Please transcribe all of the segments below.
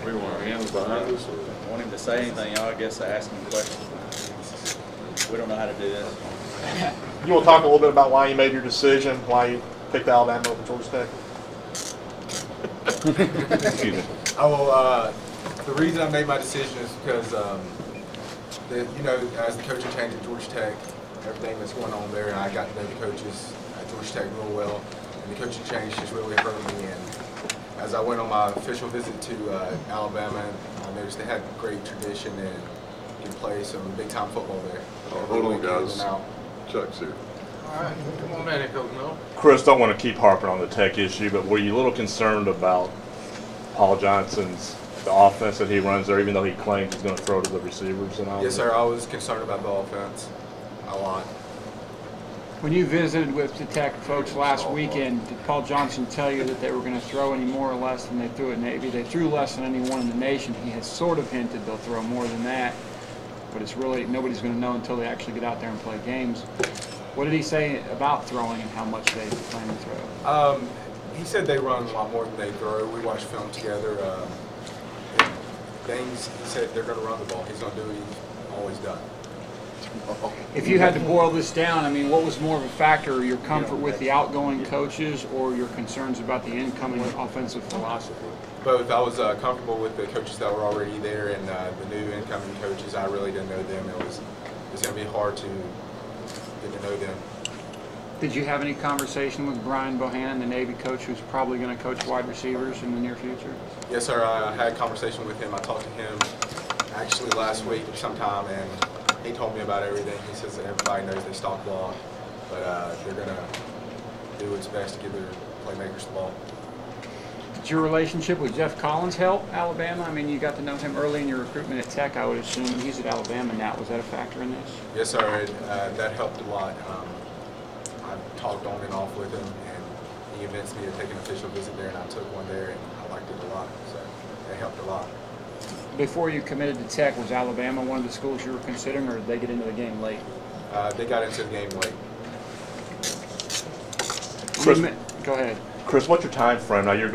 We want hands behind us, or? Want him to say anything, y'all, I guess ask him questions. We don't know how to do this. You want to talk a little bit about why you made your decision, why you picked Alabama over Georgia Tech? Excuse me. The reason I made my decision is because, as the coaching change at Georgia Tech, everything that's going on there, and I got to know the coaches at Georgia Tech real well, and the coaching change just really hurt me. And as I went on my official visit to Alabama, I noticed they had great tradition and can play some big-time football there. Hold on, guys. Chuck's here. All right, come on in, Coach Miller. Chris, don't want to keep harping on the Tech issue, but were you a little concerned about Paul Johnson's the offense that he runs there, even though he claims he's going to throw to the receivers and all? Yes, sir. I was concerned about the offense a lot. When you visited with the Tech folks last weekend, did Paul Johnson tell you that they were going to throw any more or less than they threw at Navy? They threw less than anyone in the nation. He has sort of hinted they'll throw more than that, but it's really nobody's going to know until they actually get out there and play games. What did he say about throwing and how much they plan to throw? He said they run a lot more than they throw. We watched film together. He said they're going to run the ball. He's going to do what he's always done. If you had to boil this down, I mean, what was more of a factor, your comfort with the outgoing coaches or your concerns about the incoming offensive philosophy? Both. I was comfortable with the coaches that were already there, and the new incoming coaches, I really didn't know them. It was going to be hard to get to know them. Did you have any conversation with Brian Bohannon, the Navy coach who's probably going to coach wide receivers in the near future? Yes, sir. I had a conversation with him. I talked to him actually last week sometime, and he told me about everything. He says that everybody knows they stock block, but they're going to do what's best to give their playmakers the ball. Did your relationship with Jeff Collins help Alabama? I mean, you got to know him early in your recruitment at Tech, I would assume. He's at Alabama now. Was that a factor in this? Yes, sir. That helped a lot. I talked on and off with him, and he convinced me to take an official visit there, and I took one there, and I liked it a lot. So it helped a lot. Before you committed to Tech, was Alabama one of the schools you were considering, or did they get into the game late? They got into the game late. Chris, go ahead. Chris, what's your time frame now? Are you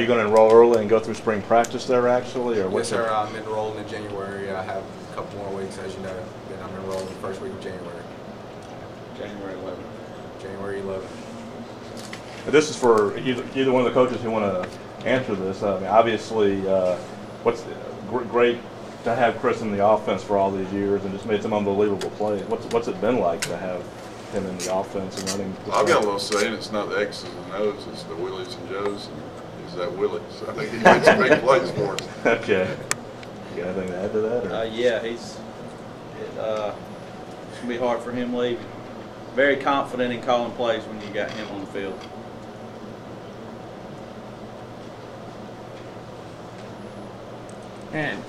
going to enroll early and go through spring practice there actually, or yes, sir. I'm enrolled in January. I have a couple more weeks, as you know. Then I'm enrolled the first week of January. January 11th. January 11th. This is for either one of the coaches who want to answer this. I mean, obviously, what's great to have Chris in the offense for all these years and just made some unbelievable plays. What's it been like to have him in the offense and running? I've got a little saying. It's not the X's and O's. It's the Willies and Joes. And is that Willie? So I think he made some big plays for us. Okay. You got anything to add to that? Or? Yeah, it's going to be hard for him leaving. Very confident in calling plays when you got him on the field. And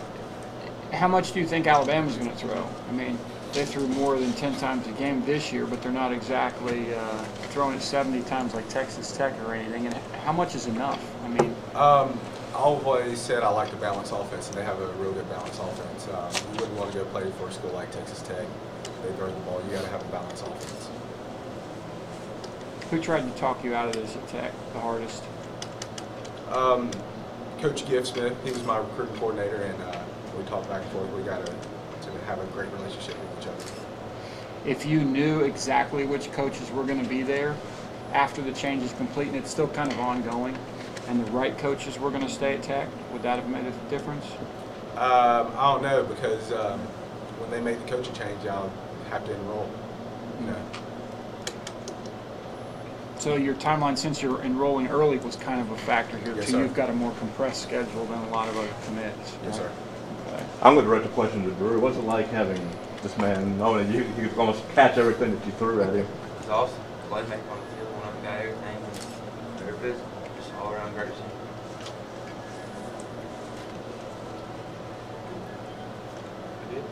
how much do you think Alabama's going to throw? I mean, they threw more than 10 times a game this year, but they're not exactly throwing it 70 times like Texas Tech or anything. And how much is enough? I mean, I always said I like the balanced offense, and they have a real good balanced offense. You wouldn't want to go play for a school like Texas Tech. They throw the ball. You got to have a balanced offense. who tried to talk you out of this at Tech the hardest? Coach Giff Smith. He was my recruiting coordinator, and we talked back and forth. We got to have a great relationship with each other. If you knew exactly which coaches were going to be there after the change is complete and it's still kind of ongoing, and the right coaches were going to stay at Tech, would that have made a difference? I don't know, because when they make the coaching change, I'll have to enroll. You know. So your timeline, since you're enrolling early, was kind of a factor here Yes, too. sir. You've got a more compressed schedule than a lot of other commits. Yes, sir. Okay. I'm going to direct the question to Drew. What's it like having this man knowing you could almost catch everything that you threw at him? It's awesome. Playmaking on the field when I've got everything. They're physical. Just all around great team. Good.